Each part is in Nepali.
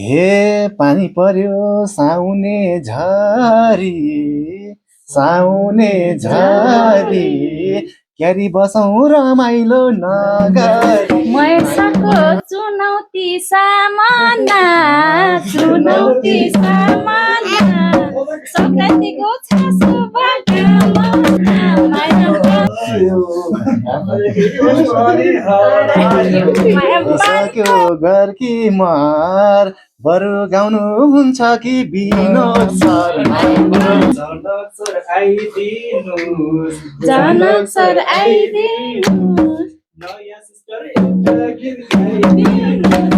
हे पानी पर्यो साउने झरी क्यारी बसौँ रमाइलो नगरी महेशको चुनौती सामना सङ्क्रान्तिको छासो सक्यो घरकी मार बरु गाउनु हुन्छ कि विनोद सर जनक सर आइदिनु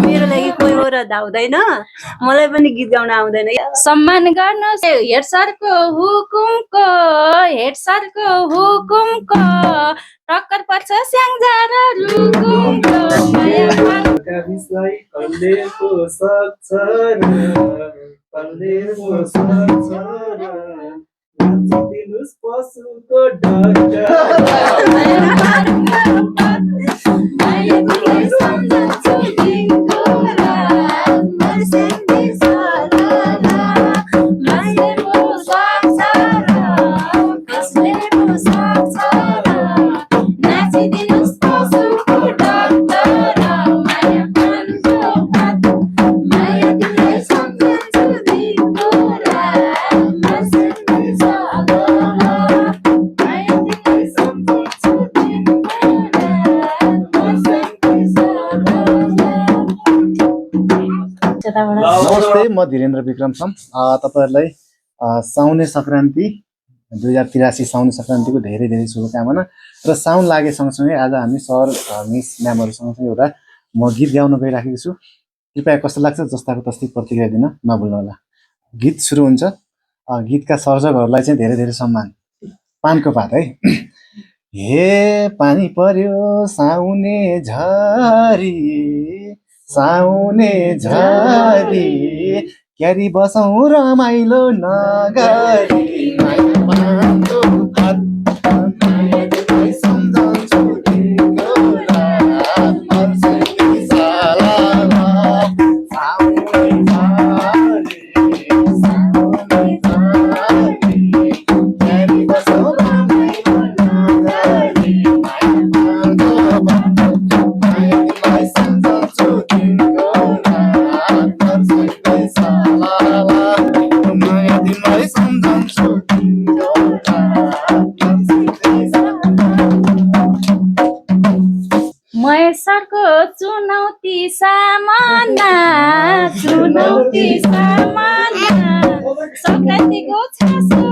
मेरो लागि कोही और धाउँदैन मलाई पनि गीत गाउन आउँदैन सम्मान गर्नु हेड सरको हुकुमको टक्कर पर्छ स्याङ्जा र रुकुमको गाविसलाई कल्लेको सक्छ नाचिदिनुस् पशुको डक्टर नमस्ते, म धीरेन्द्र विक्रम छम। तपाईहरुलाई साउने संक्रान्ति 2083 साउने संक्रान्तिको धेरै धेरै शुभकामना र साउन लागे सँगसँगै आज हामी सर मिस म्यामहरुसँग एउटा म गीत गाउन गइराखेको छु। कृपया कस्तो लाग्छ जस्ताको तस्तै प्रतिक्रिया दिन नभुल्नु होला। गीत सुरु हुन्छ। गीतका सर्जकहरुलाई चाहिँ धेरै धेरै सम्मान। पानको पात है। हे पानी पर्यो साउने झरी क्यारी बसौँ रमाइलो नगरी महेशको चुनौती सामना सङ्क्रान्तिको छासो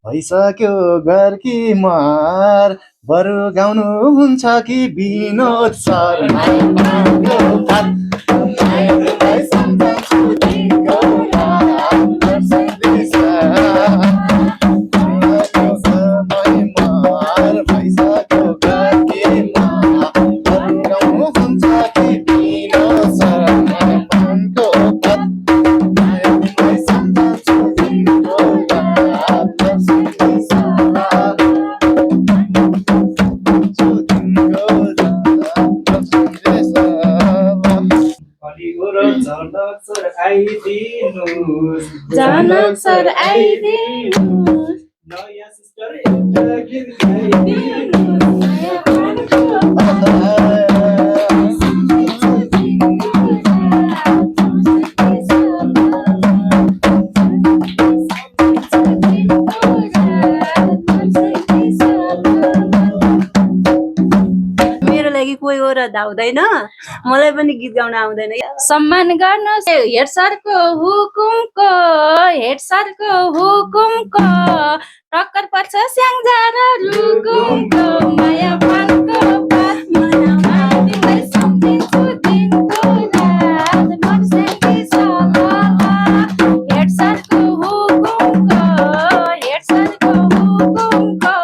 भइसक्यो घरकी मार बरु गाउनु हुन्छ कि विनोद सर जनक सर आइदिनु पोस्टर एउटा गीत गाइदिनु माया पानको मेरो लागि कोही हो र धाउँदैन मलाई पनि गीत गाउन आउँदैन सम्मान गर्नुहोस् हेड सरको हुकुमको हेड सरको हुकुमको टक्कर पर्छ स्याङ्जा र रुकुमको माया पानको बात मनाउन तिमीलाई सम्झिन्छु दिनको रात मर्सेकी सलला हेड सरको हुकुमको हेड सरको हुकुमको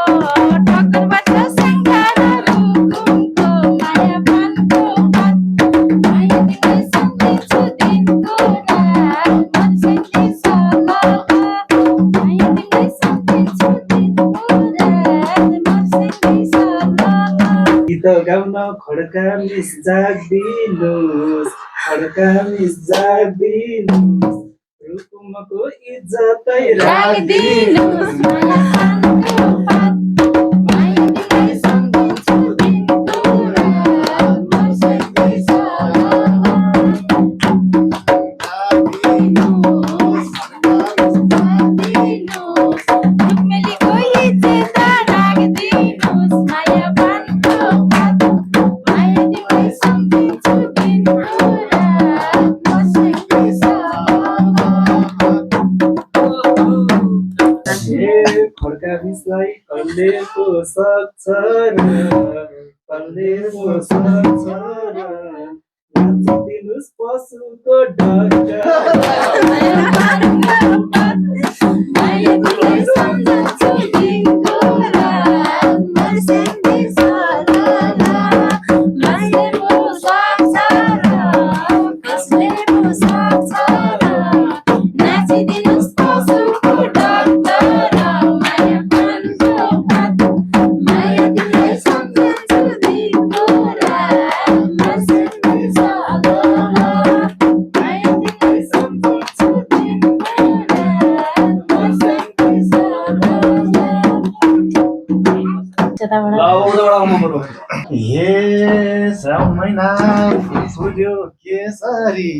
टक्कर पर्छ स्याङ्जा र रुकुमको माया पानको बात माया तिमीलाई सम्झिन्छु दिनको रात मर्सेकी सलला माया तिमीलाई सम्झिन्छु दिनको रात मर्सेकी सलला गीत गाउन खड्का मिस जागिदिनुहोस् खड्का मिस जागिदिनुहोस् रुकुमको इज्जतै राखिदिनुहोस् माया पानको बात माया तिमीलाई सम्झिन्छु दिनको रात मर्सेकी सलला रुक्मेलीको इज्जत राखिदिनुहोस् माया पानको बात माया तिमीलाई सम्झिन्छु दिनको रात मर्सेकी सलला हे खड्का मिसलाई कसले पो सक्छ र कसले पो सक्छ र नाचिदिनुहोस् पशुको डक्टर माया पानको बात माया तिमीलाई सम्झिन्छु दिनको रात मर्सेकी सलला माया पो सक्छ र कसले पो सक्छ र नाचिदिनुहोस् पशुको डक्टर माया पानको बात माया तिमीलाई सम्झिन्छु दिनको रात मर्सेकी सलला माया तिमीलाई सम्झिन्छु दिनको रात मर्सेकी सलला हे श्रावण महिना फुल्यो केसरी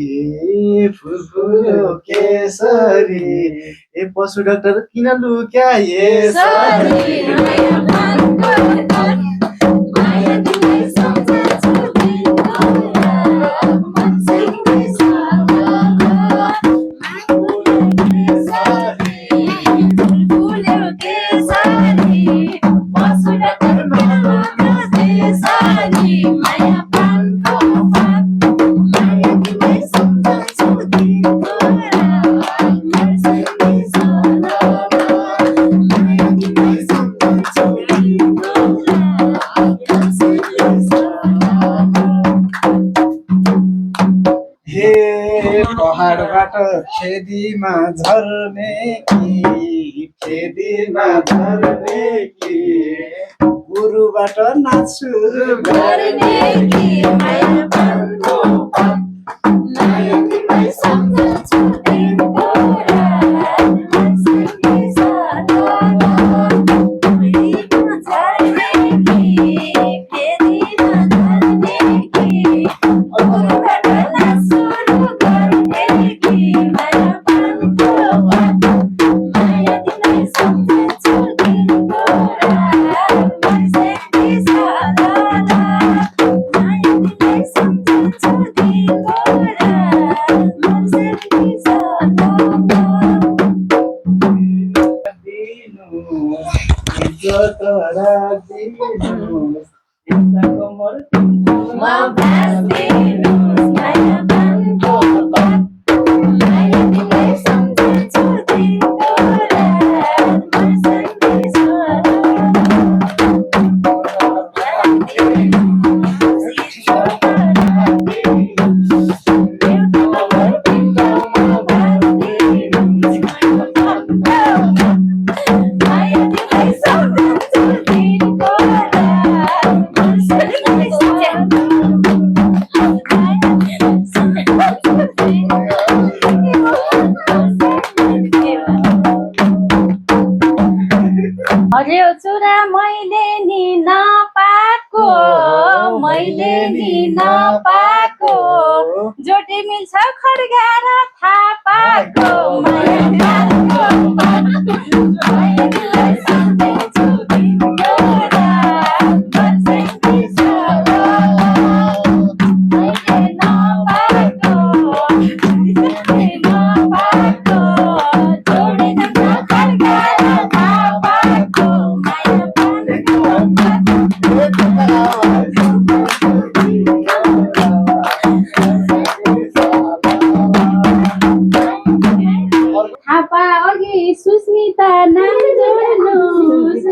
फुल्यो केसरी ए पशु डाक्टर किन लुक्या सरी माया पानको बात माया तिमीलाई सम्झिन्छु दिनको रात मर्सेकी सलला फुल्यो केसरी पशु डाक्टर किन लुक्या सरी माया पानको बात माया तिमीलाई सम्झिन्छु दिनको रात मर्सेकी सलला माया तिमीलाई सम्झिन्छु दिनको रात मर्सेकी सलला हे पहाडबाट खेदीमा झर्ने कि गुरुबाट नाच सुरु गर्ने कि माया पानको बात माया तिमीलाई सम्झिन्छु दिनको रात मर्सेकी सलला फेदीमा झर्ने कि गुरुबाट नाच सुरु गर्ने कि माया पानको बात माया तिमीलाई सम्झिन्छु दिनको रात मर्सेकी सलला माया तिमीलाई सम्झिन्छु दिनको रात मर्सेकी सलला इज्जत राखिदिनुहोस् एउटा कमर म भाँच्दिनुहोस् माया पानको बात माया तिमीलाई सम्झिन्छु दिनको रात मर्सेकी सलला माया तिमीलाई सम्झिन्छु दिनको रात मर्सेकी सलला हरियो चुरा मैले नि नपाएको मैले नि नपाएको जोडी मिल्छ खड्गा र थापाको माया पानको मायालाई सम्झन्छु तिम्रो रात बर्सेनी छ मैले नपाएको जोडी मिल्छ खड्गा र थापाको माया थापा अघि सुस्मिता नाम जोड्नुहोस्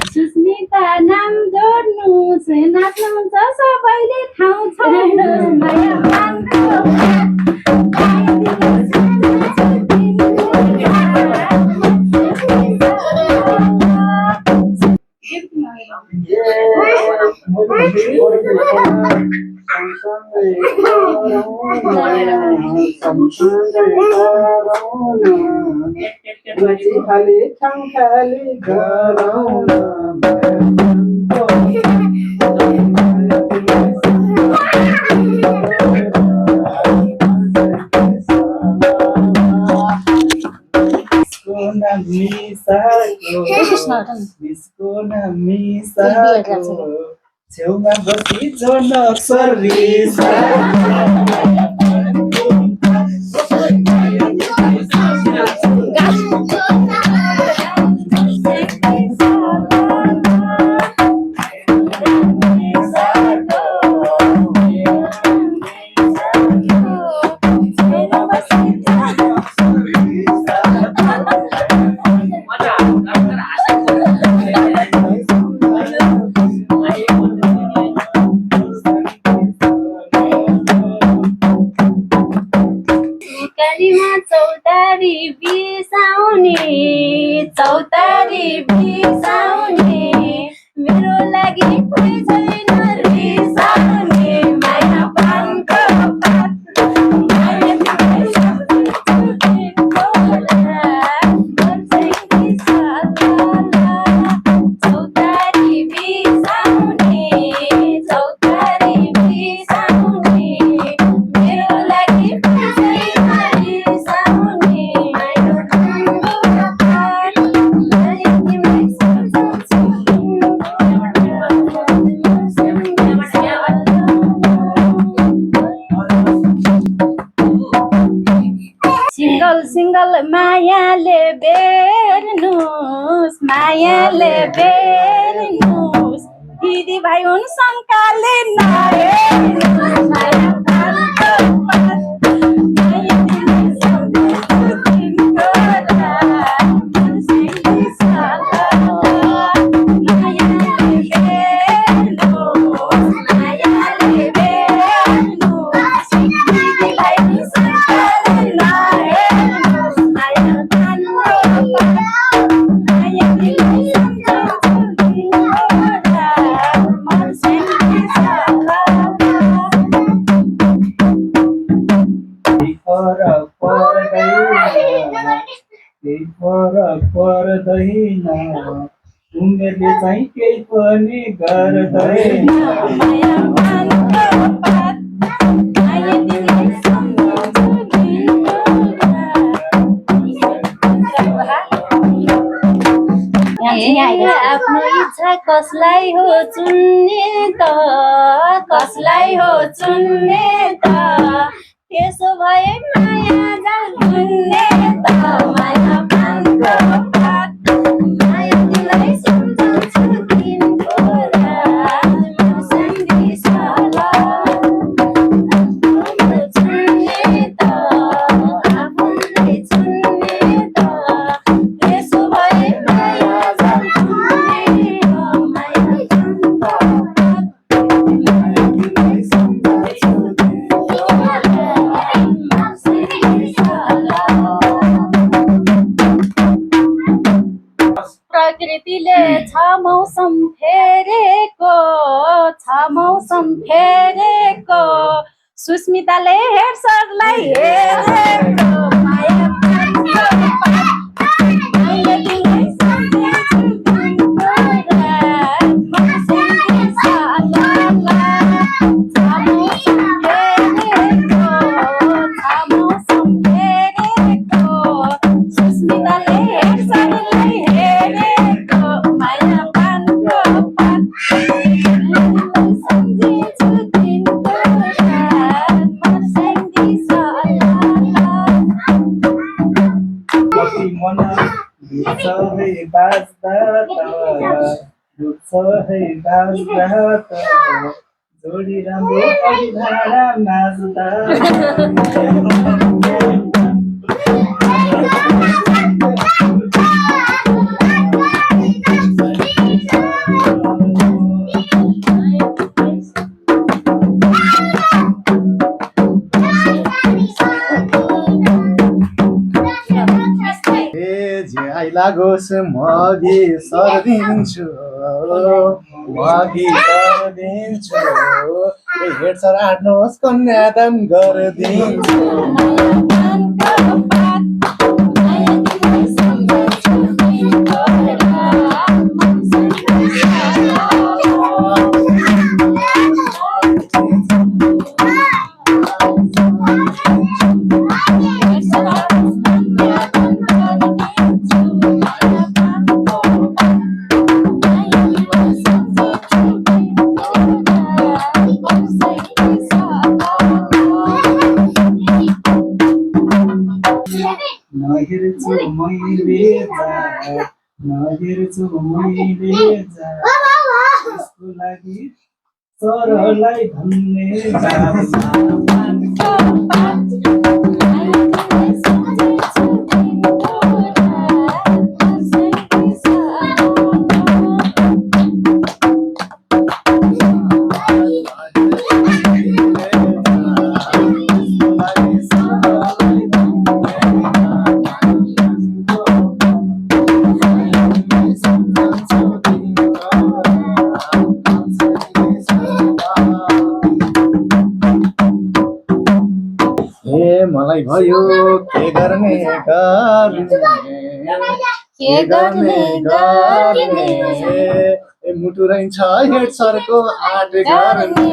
सुस्मिता नाम जोड्नुहोस् नाच्नुहुन्छ सबैले ठाउँ छोड्नुहोस् माया पानको खाली ठाउँ खाली गराउन छेउमा बसी जोड्न सर्भिस चौतारी बिसाउने मेरो लागि कोही छैन रिसाउने माया पानको पात माया तिमीलाई सम्झन्छु तिम्रो रात बर्सेनी छ चौतारी बिसाउने मेरो लागि कोही छैन रिसाउने माया पानको पात माया तिमीलाई सम्झन्छु सिंगल सिंगल मायाले बेर्नुस् दिदी भाइ हुन् शङ्काले नहेर्नुस् माया पानको पात माया तिमीलाई सम्झन्छु तिम्रो रात बर्सेनी छ मायाले बेर्नुस् दिदी भाइ हुन् शङ्काले नहेर्नुस् माया पानको पात माया तिमीलाई सम्झन्छु तिम्रो रात बर्सेनी छ फरक पर्दैन उमेरले चाहिँ केही पनि गर्दैन माया पानको पात माया तिमीलाई सम्झन्छु तिम्रो रात आफ्नो इच्छा कसलाई हो चुन्ने त त्यसो भए माया जाल बुन्ने त माया पानको पात माया तिमीलाई सम्झन्छु तिम्रो रात बर्सेनी छ चुन्ने त आफूलाई चुन्ने त त्यसो भए माया जाल बुन्ने त माया पानको पात माया तिमीलाई सम्झन्छु तिम्रो रात बर्सेनी छ प्रकृतिले छ मौसम फेरेको सुस्मिताले हेर्सरलाई हेरेको माया पानको पात माया तिमीलाई सम्झन्छु तिम्रो दुख्छ है बाजबाट जोडी राम्रो अघि धारा माझ्दा जे आई लागोस् मगी सर्दिन्छु मगी सर्दिन्छु हेड सर आट्नुहोस् कन्यादान गरिदिन्छु नहेर्छु मैले त्यसको लागि सरलाई मलाई भयो के गर्ने गर्ने ए मुटु रहन्छ हेड सरको आट गर्ने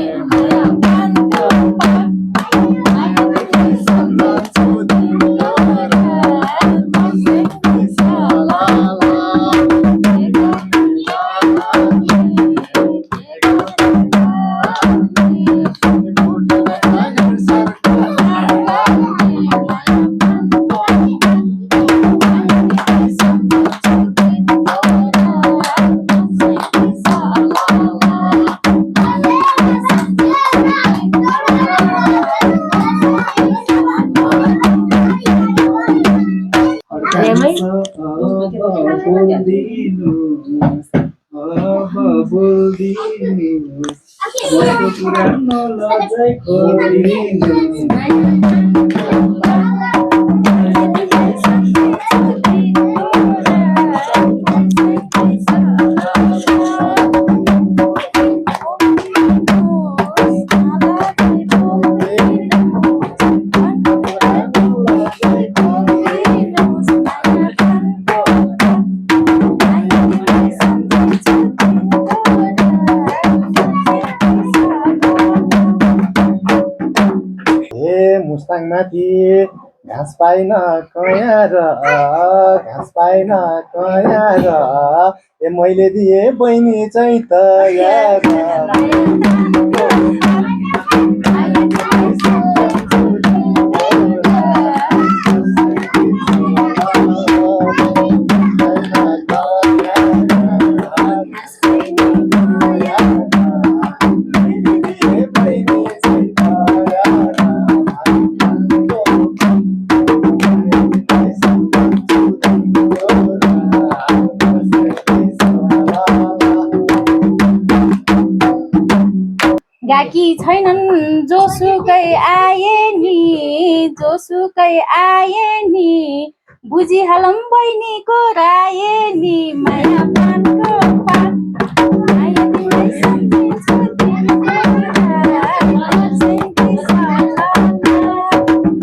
पुरानो लजै खोलिनु मुस्ताङमाथि घाँस पाइन कहाँ र घाँस पाइन कहाँ र ए मैले दिए बहिनी चाहिँ तयार गाकी छैनन् जोसुकै आए नि बुझिहालौँ बहिनीको राये नि माया पानको पात माया तिमीलाई सम्झिन्छु तिमीको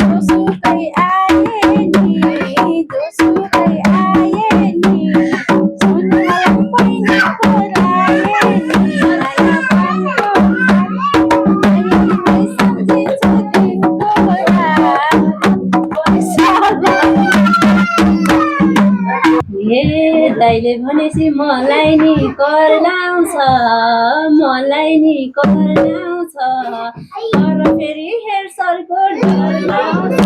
जोसुकै आए नि बुझिहालौँ बहिनीको राये नि माया पानको दाइले भनेपछि मलाई नि कर लाउँछ तर फेरि हेड सरको डर लाउँछ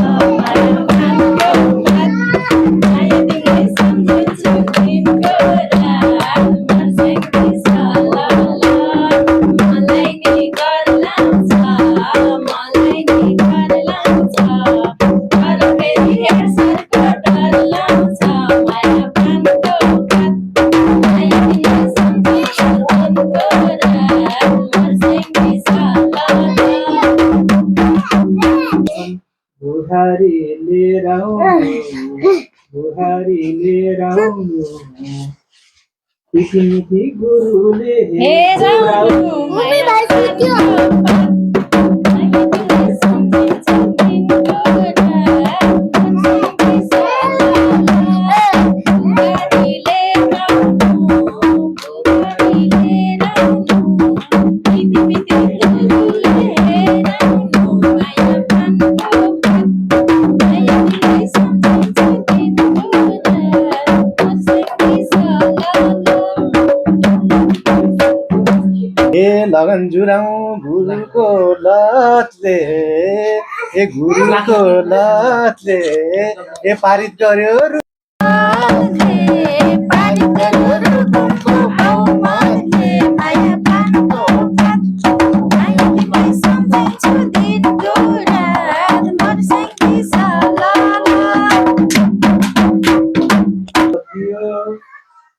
माया तिमीलाई सम्झिन्छु तिमीको रात बुहारी लिएर आउनु बुहारी लिएर आउनु मिठी मिठी गुरुले मम्मी भाइ सुत्यो लगन जुराउ गुरुको लतले ए गुरुको लतले ए पारित गर्यो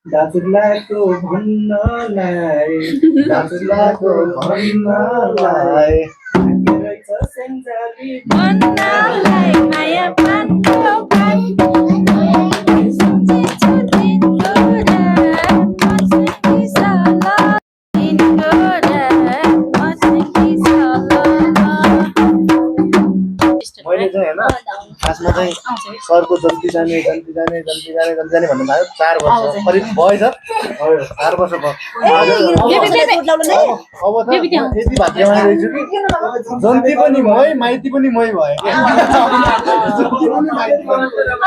दाजुलाको भन्नलाई दाजुलाको भन्नलाई रहेछ सेन्जाली माया पानको मैले चाहिँ होइन खासमा चाहिँ सरको जल्दी जाने भन्नु भयो 4 वर्ष करिब भएछ 4 वर्ष भयो अब त यति भाग्यमानी रहेछु कि जन्ती पनि मै माइती पनि मै भयो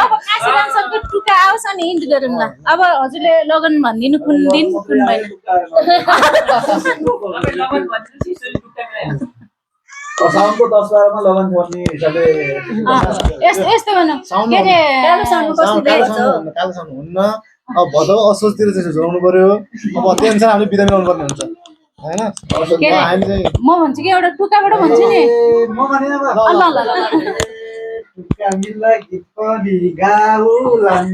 अब काशीराम सरको टुका आउँछ नि हिन्ट गरौँ ल अब हजुरले लगन भनिदिनु कुन दिन कुन महिना साउनको 10 12 मा लगन पर्ने हिसाबले यस्तो भनौँ के अरे कालो साउन्ड कस्तो कालो साउन्ड हुन्न अब भदौ असोजतिर चाहिँ जोड्नु पर्यो अब त्यो अनुसार हामीले बिदा मिलाउनु पर्ने हुन्छ हैन के अरे? हामी चाहिँ म भन्छु कि एउटा टुकाबाट भन्छु नि म भने अब ल ल ल कामिला गीत पनि गाउलान्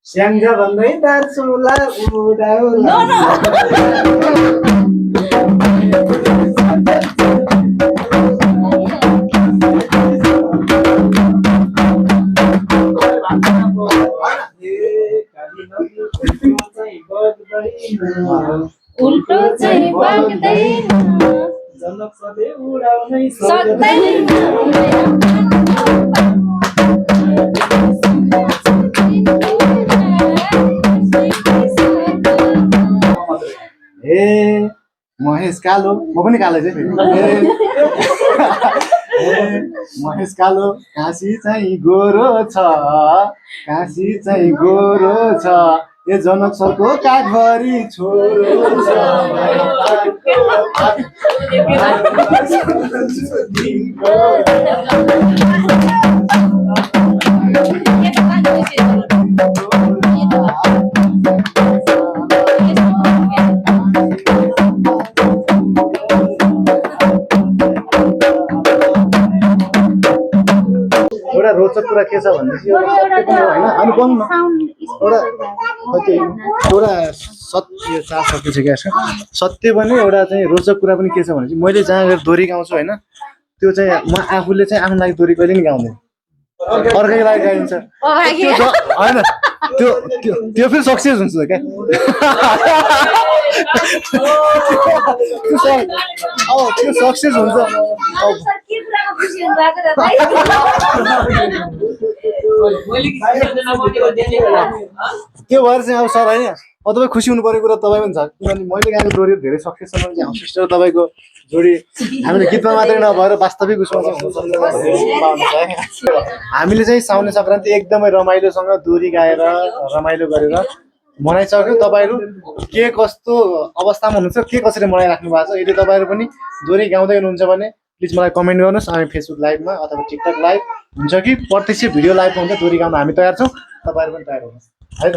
स्याङ्जा भन्दै दार्चुला उडाउला उल्टो चाहिँ बग्दैन जनक सधैँ उडाउनै सक्दैन ए महेश कालो म पनि कालो चाहिँ फेरि ए महेश कालो काशी चाहिँ गोरो छ काशी चाहिँ गोरो छ ए जनक सरको काठभरी छोरो एउटा रोचक कुरा के छ भनेपछि होइन अनि बन्नु एउटा एउटा सत्य चार सत्य छ क्या सत्य पनि एउटा चाहिँ रोचक कुरा पनि के छ भने चाहिँ मैले जहाँ गएर दोहोरी गाउँछु होइन त्यो चाहिँ म आफूले चाहिँ आफ्नो लागि दोहोरी कहिले पनि गाउँदैन अर्कैको लागि गाइन्छ होइन त्यो त्यो फेरि सक्सेस हुन्छ क्या त्यो सक्सेस हुन्छ त्यो भएर चाहिँ अब सर होइन तपाईँ खुसी हुनु पर्ने कुरा तपाईँ पनि छ किनभने मैले गाएको दोहोरी धेरै सक्सेस छ भने चाहिँ सिस्टर तपाईँको जोडी हामीले गीतमा मात्रै नभएर वास्तविक उसमा चाहिँ हुनसक्छ हामीले चाहिँ साउने सङ्क्रान्ति एकदमै रमाइलोसँग दोहोरी गाएर रमाइलो गरेर मनाइसक्यो तपाईँहरू के कस्तो अवस्थामा हुनुहुन्छ के कसरी मनाइराख्नु भएको छ यदि तपाईँहरू पनि दोहोरी गाउँदै हुनुहुन्छ भने प्लिज मलाई कमेन्ट गर्नुहोस् हामी फेसबुक लाइभमा अथवा टिकटक लाइभ हुन्छ कि प्रत्यक्ष भिडियो लाइभमा हुन्छ दोहोरी गाउन हामी तयार छौँ तपाईँहरू पनि तयार हुनुहोस् है त